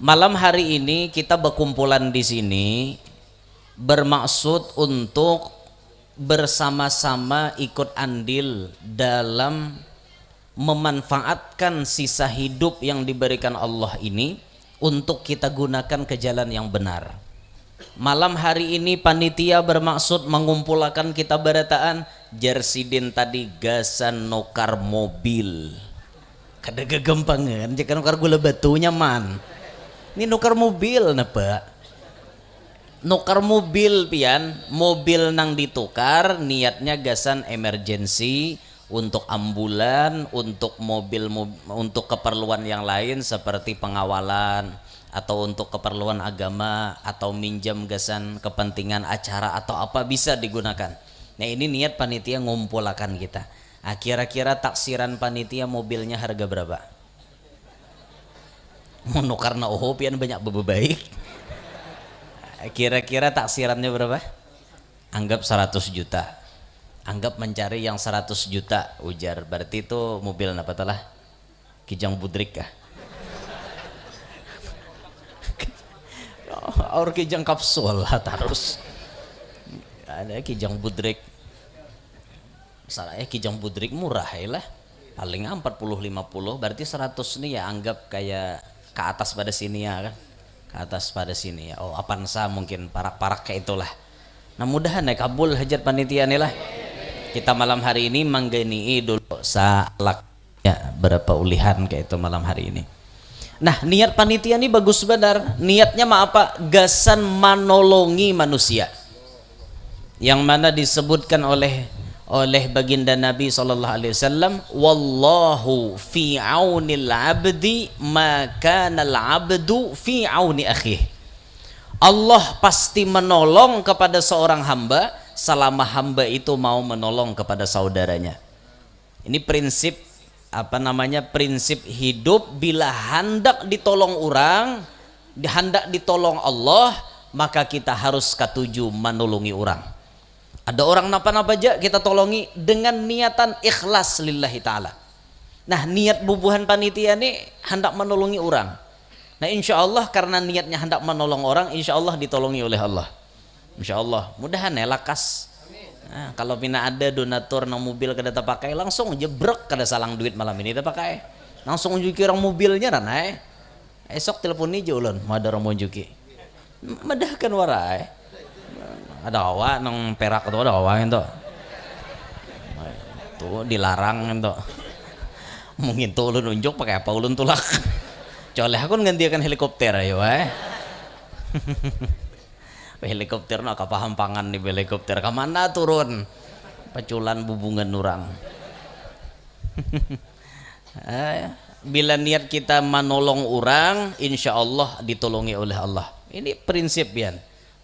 Malam hari ini kita berkumpulan di sini bermaksud untuk bersama-sama ikut andil dalam memanfaatkan sisa hidup yang diberikan Allah ini untuk kita gunakan ke jalan yang benar. Malam hari ini panitia bermaksud mengumpulkan kita berataan Jersidin tadi gasan nukar mobil. Kada kegampangan jika nukar gula batunya man. Ini nukar mobil napa? Nukar mobil pian, mobil nang ditukar niatnya gasan emergency untuk ambulan, untuk mobil, untuk keperluan yang lain seperti pengawalan atau untuk keperluan agama atau minjam gasan kepentingan acara atau apa bisa digunakan. Nah ini niat panitia ngumpulakan kita. Nah, kira-kira taksiran panitia mobilnya harga berapa? Mau karena pian banyak bebaik. Kira-kira taksirannya berapa? Anggap 100 juta. Anggap mencari yang 100 juta ujar. Berarti itu mobil apa telah? Kijang Budrik kah? Or kijang kapsul harus. Ada kijang Budrik. Salahnya kijang Budrik murah ya lah. Paling 40-50 berarti 100 nih ya anggap kayak ke atas pada sini ya kan. Ke atas pada sini ya. Oh Avanza mungkin parak-parak kayak itulah. Nah mudahan ya kabul hajat panitia nih lah. Kita malam hari ini menggeni dulu salak ya berapa ulihan kayak itu malam hari ini. Nah niat panitia ini bagus benar. Niatnya mah apa? Gasan manolongi manusia. Yang mana disebutkan oleh baginda Nabi SAW, wallahu fi aunil abdi maka nal abdu fi auni akhih. Allah pasti menolong kepada seorang hamba selama hamba itu mau menolong kepada saudaranya. Ini prinsip prinsip hidup. Bila hendak ditolong orang, hendak ditolong Allah, maka kita harus ketuju menolongi orang. Ada orang napa-napa aja kita tolongi dengan niatan ikhlas lillahi ta'ala. Nah niat bubuhan panitia ini hendak menolongi orang. Nah insya Allah karena niatnya hendak menolong orang, insya Allah ditolongi oleh Allah. Insya Allah mudahan ya lakas. Nah, kalau pina ada donatur nang mobil kada pakai langsung jebrek kada salang duit malam ini kita pakai. Langsung unjuki orang mobilnya ranai. Esok telepon aja ulun mau ada orang mau unjuki. Medahkan warai. Ada awa nang perak itu ada awa itu. Tuh dilarang itu. Mungkin tuh ulun unjuk pakai apa ulun tulak. Coleh aku nggantikan helikopter ayo helikopter nak paham pangan nih helikopter kemana turun peculan bubungan nurang. Bila niat kita menolong orang insya Allah ditolongi oleh Allah. Ini prinsip ya.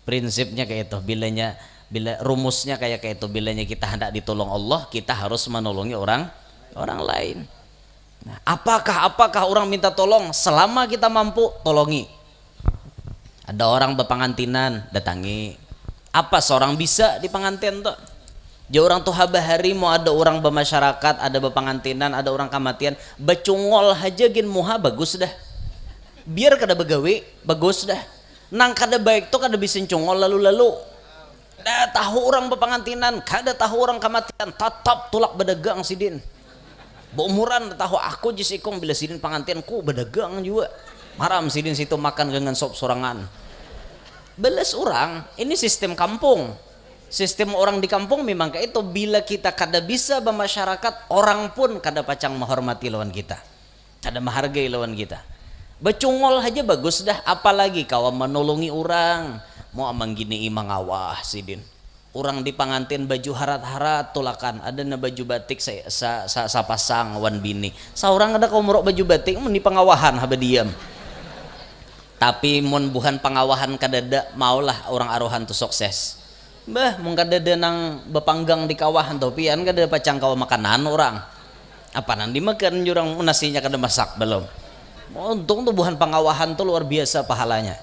Prinsipnya kayak itu. Bila rumusnya kayak itu. Bilanya kita hendak ditolong Allah, kita harus menolongi orang lain. Nah, apakah orang minta tolong selama kita mampu tolongi. Ada orang berpengantinan datangi. Apa seorang bisa di pengantin tuh? Dia orang tuh habahari mau ada orang bermasyarakat, ada berpengantinan, ada orang kematian, becungol aja gin muha bagus dah. Biar kada begawe bagus dah. Nang kada baik tuh kada bisa cungol lalu-lalu. Dah tahu orang berpengantinan, kada tahu orang kematian, tetap tulak berdagang sidin. Beumuran tahu aku jisikong bila sidin pengantianku berdagang juga. Maram sidin situ makan dengan sop sorangan. Beles orang, ini sistem kampung. Sistem orang di kampung memang kayak itu. Bila kita kada bisa bermasyarakat, orang pun kada pacang menghormati lawan kita. Kada menghargai lawan kita. Becungol aja bagus dah, apalagi kau menolongi orang. Mau amang gini imang awah sidin. Orang di pengantin baju harat-harat tulakan, ada na baju batik sa pasang wan bini. Seorang ada kau merok baju batik mun di pengawahan haba diam. Tapi mun buhan pengawahan kadada maulah orang arohan tu sukses. Bah mun kadada nang bepanggang di kawahan tu pian kadada pacang kau makanan orang. Apa nang dimakan jurang nasinya kada masak belum. Untung tuh buhan pengawahan tuh luar biasa pahalanya.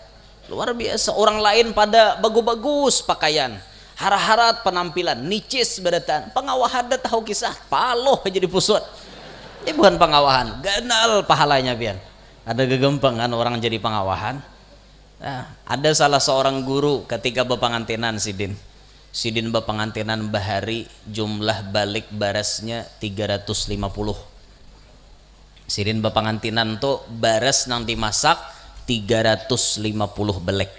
Luar biasa. Orang lain pada bagus-bagus pakaian, harat-harat penampilan, nicis beratan. Pengawahan dah tahu kisah paloh jadi pusut. Ini bukan pengawahan, ganal pahalanya pian. Ada gegempengan orang jadi pengawahan. Nah, ada salah seorang guru ketika bepangantinan Sidin bepangantinan bahari, jumlah balik barasnya 350. Sidin bepangantinan tuh baras nang dimasak 350 belek.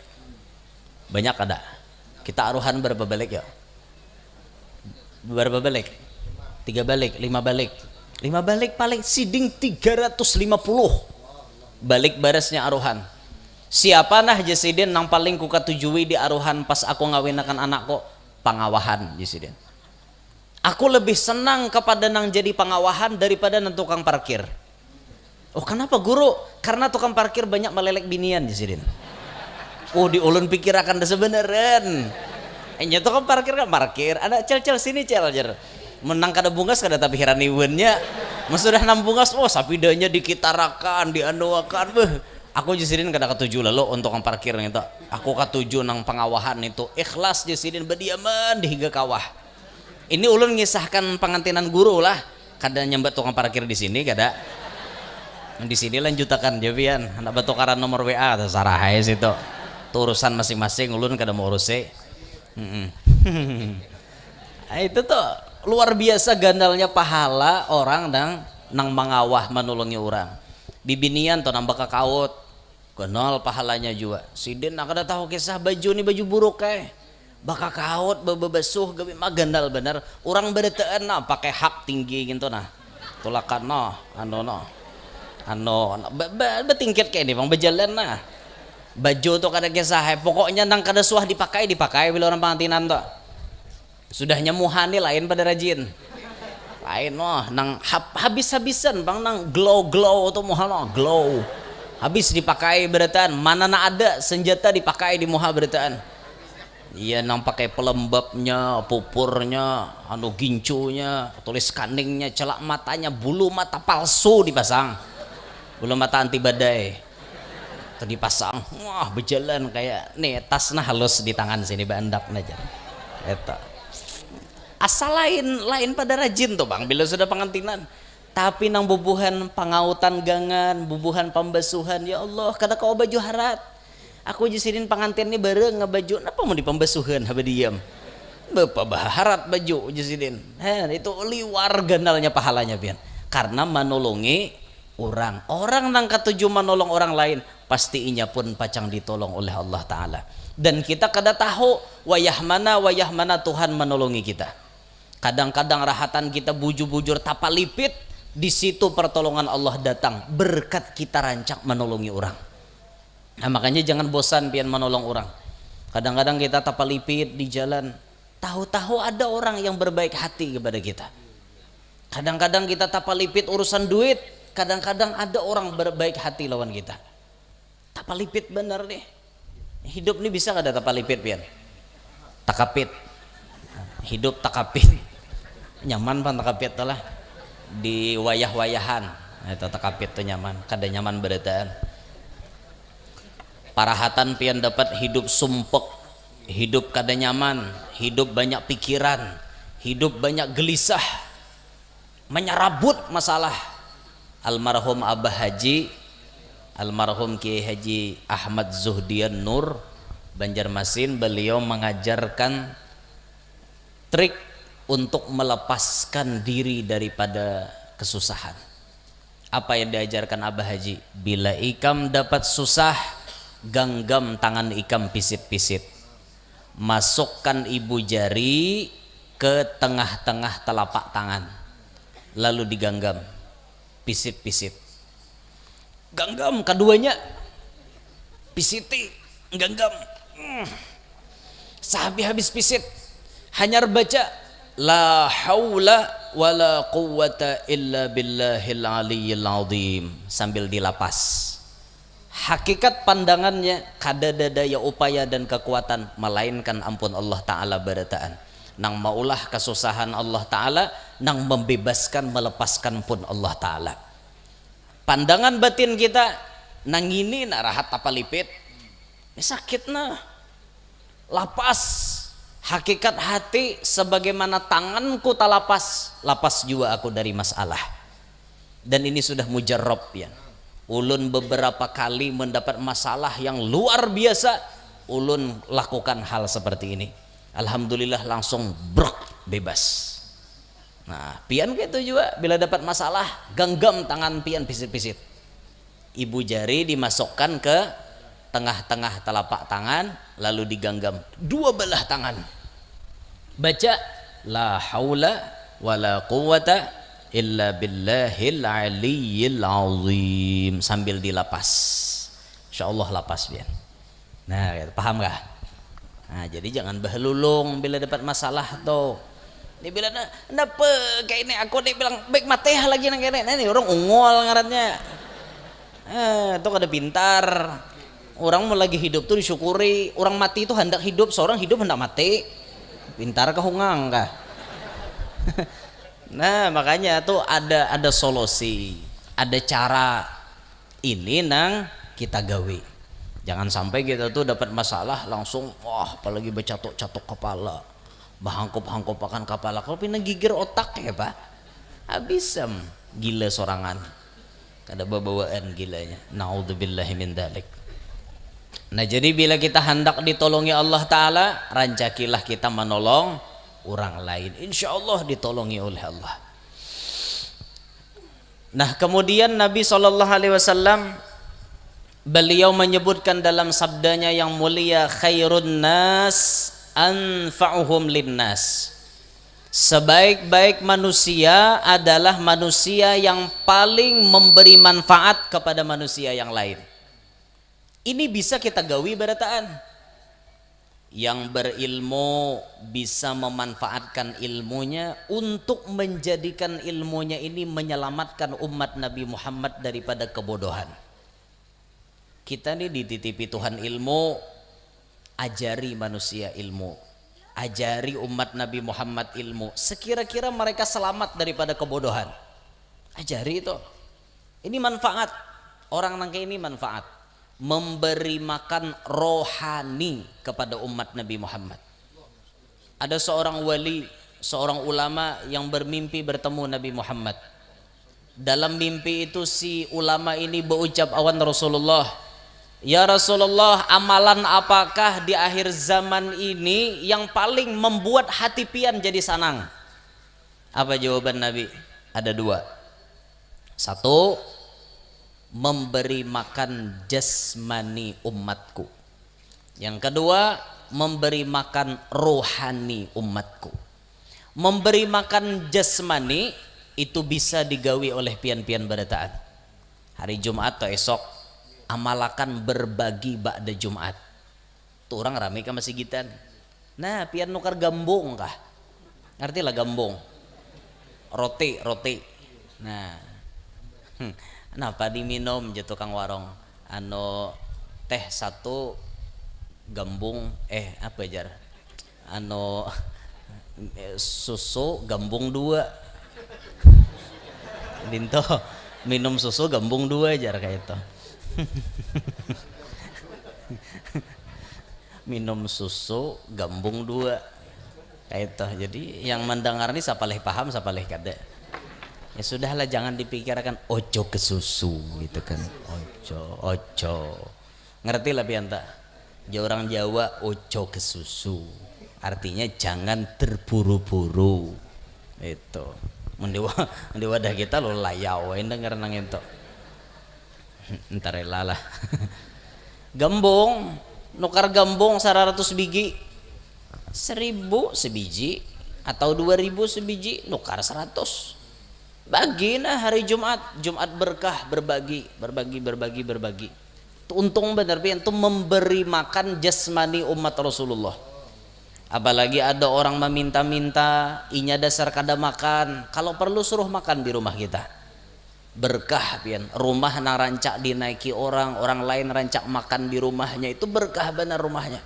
Banyak ada. Kita aruhan berapa balik ya? Berapa balik? 3 balik, 5 balik. 5 balik paling siding 350 balik barasnya aruhan. Siapa nah jasidin nang paling ku katujui di aruhan pas aku ngawinakan anakku? Pangawahan jasidin. Aku lebih senang kepada nang jadi pangawahan daripada nang tukang parkir. Oh kenapa guru? Karena tukang parkir banyak melelek binian jasidin. Oh di ulun pikir akan sebeneren. Enya tukang parkir kan parkir. Ada cel sini cel aja. Menang kada bungas kada tapi hiraniwennya. Sudah 6 bungas, oh sapidanya dikitarakan, dianuakan. Aku jasidin kada ketuju lalu untuk tukang parkir itu. Aku ketuju nang pengawahan itu. Ikhlas jasidin berdiaman di hingga kawah. Ini ulun ngisahkan pengantinan guru lah. Kada nyambat tukang parkir di sini kada. Di sini lanjutakan jabian anak batukaran nomor WA atau sarahai situ urusan masing-masing ulun kada mau urus itu tuh luar biasa gandalnya pahala orang nang mengawah menolongi orang bibinian tuh nambah kakaut kenal pahalanya juga sidin nak kada tahu kisah baju ni baju buruk baka kaut bebesuh gabi mah gandal bener orang beretaan nah pakai hak tinggi gitu nah tulakan betingkit kayak ini bang berjalan nah baju tuh kada kisah pokoknya nang kada suah dipakai bila orang pengantinan tuh sudah nyemuhani lain pada rajin lain nang habis-habisan bang nang glow tuh muha glow habis dipakai beretaan mana na ada senjata dipakai di muha beretaan iya nang pakai pelembabnya pupurnya gincunya tulis kaningnya celak matanya bulu mata palsu dipasang bulu mata anti badai tadi pasang wah berjalan kayak nih tasnya halus di tangan sini bandak aja eta asal lain pada rajin tuh bang bila sudah pengantinan tapi nang bubuhan pangautan gangan bubuhan pembasuhan ya Allah kada kau baju harat aku jasidin pengantin ini bareng ngebaju apa mau dipembasuhan haba diam bapak baharat baju jasidin itu liwar gandalnya pahalanya pian karena menolongi orang nang ketujuh menolong orang lain pasti inya pun pacang ditolong oleh Allah Ta'ala dan kita kada tahu wayah mana Tuhan menolongi kita kadang-kadang rahatan kita bujur-bujur tapalipit di situ pertolongan Allah datang berkat kita rancak menolongi orang nah makanya jangan bosan pian menolong orang kadang-kadang kita tapalipit di jalan tahu-tahu ada orang yang berbaik hati kepada kita kadang-kadang kita tapalipit urusan duit kadang-kadang ada orang berbaik hati lawan kita tapalipit bener nih hidup ini bisa kada tapalipit pian takapit hidup takapit nyaman pan takapit lah di wayah-wayahan itu takapit tuh nyaman kada nyaman beretaan parahatan pian dapat hidup sumpek hidup kada nyaman hidup banyak pikiran hidup banyak gelisah menyerabut masalah almarhum Abah Haji almarhum Kiai Haji Ahmad Zuhdian Nur Banjarmasin beliau mengajarkan trik untuk melepaskan diri daripada kesusahan apa yang diajarkan Abah Haji bila ikam dapat susah genggam tangan ikam pisit-pisit masukkan ibu jari ke tengah-tengah telapak tangan lalu digenggam pisit-pisit genggam keduanya pisiti genggam sehabis pisit hanya baca la haula wala quwwata illa billahil aliyyil azim sambil dilapas hakikat pandangannya kada daya upaya dan kekuatan melainkan ampun Allah Ta'ala berataan nang maulah kesusahan Allah Ta'ala nang membebaskan melepaskan pun Allah Ta'ala pandangan batin kita nang ini nak rahat tapalipit sakit nah lapas hakikat hati sebagaimana tanganku talapas lapas juga aku dari masalah dan ini sudah mujarrab ya ulun beberapa kali mendapat masalah yang luar biasa, ulun lakukan hal seperti ini, alhamdulillah langsung brok, bebas. Nah pian gitu juga, bila dapat masalah genggam tangan pian pisit-pisit, ibu jari dimasukkan ke tengah-tengah telapak tangan, lalu digenggam dua belah tangan, baca la haula wala quwata illa billahil aliyyil azim sambil dilapas, insyaallah lapas biar. Nah paham gak? Nah jadi jangan berlulung bila dapat masalah tuh. Dia bilang kenapa kayak ini, aku dia bilang baik mateh lagi nang kene. Nah ini orang ungol ngarannya. Tuh kada pintar. Orang mau lagi hidup tuh disyukuri, orang mati itu hendak hidup, seorang hidup hendak mati. Pintar kah hungang kah? Nah makanya tuh ada solusi, ada cara ini nang kita gawe. Jangan sampai kita tuh dapat masalah langsung wah apalagi bercatok-catok kepala, bahangkop-hangkop akan kepala, kalau pindah gigir otak ya pak, habis gila sorangan, kada bawaan gilanya, naudzubillahi min dzalik. Nah jadi bila kita hendak ditolongi Allah Ta'ala, rancakilah kita menolong orang lain, insya Allah ditolongi oleh Allah. Nah kemudian Nabi SAW beliau menyebutkan dalam sabdanya yang mulia, khairun nas anfa'uhum linnas, sebaik-baik manusia adalah manusia yang paling memberi manfaat kepada manusia yang lain. Ini bisa kita gawi barataan. Yang berilmu bisa memanfaatkan ilmunya untuk menjadikan ilmunya ini menyelamatkan umat Nabi Muhammad daripada kebodohan. Kita nih dititipi Tuhan ilmu, ajari manusia ilmu, ajari umat Nabi Muhammad ilmu, sekira-kira mereka selamat daripada kebodohan, ajari itu. Ini manfaat, orang nangke ini manfaat, memberi makan rohani kepada umat Nabi Muhammad. Ada seorang wali, seorang ulama yang bermimpi bertemu Nabi Muhammad. Dalam mimpi itu si ulama ini berucap awan Rasulullah, ya Rasulullah, amalan apakah di akhir zaman ini yang paling membuat hati pian jadi sanang? Apa jawaban Nabi? Ada dua. Satu, memberi makan jasmani umatku. Yang kedua, memberi makan rohani umatku. Memberi makan jasmani itu bisa digawi oleh pian-pian barataan. Hari Jumat atau esok amalakan berbagi ba'da Jumat. Tuh orang ramai ke masih gitan. Nah pian nukar gambung kah? Ngerti lah gambung, roti. Nah kenapa diminum jatuh kang warung, anu teh satu gambung apa jar, anu susu gambung dua. Dinto minum susu gambung dua jar kayak itu. Minum susu gambung dua kayak itu. Jadi yang mendengar ini sapaleh paham sapaleh kada. Ya sudahlah, jangan dipikirkan ojo ke susu gitu kan, ojo ngerti lah pianta ya orang Jawa, ojo ke susu artinya jangan terburu-buru itu. Di wadah kita lo layau denger nang itu entar lah. Gambung nukar gambung 100 biji 1000 sebiji atau 2000 sebiji nukar 100 bagi. Nah hari Jumat berkah, berbagi. Itu untung benar itu memberi makan jasmani umat Rasulullah. Apalagi ada orang meminta-minta, inya dasar kada makan, kalau perlu suruh makan di rumah kita. Berkah pian, rumah nang rancak dinaiki orang lain rancak makan di rumahnya, itu berkah benar rumahnya.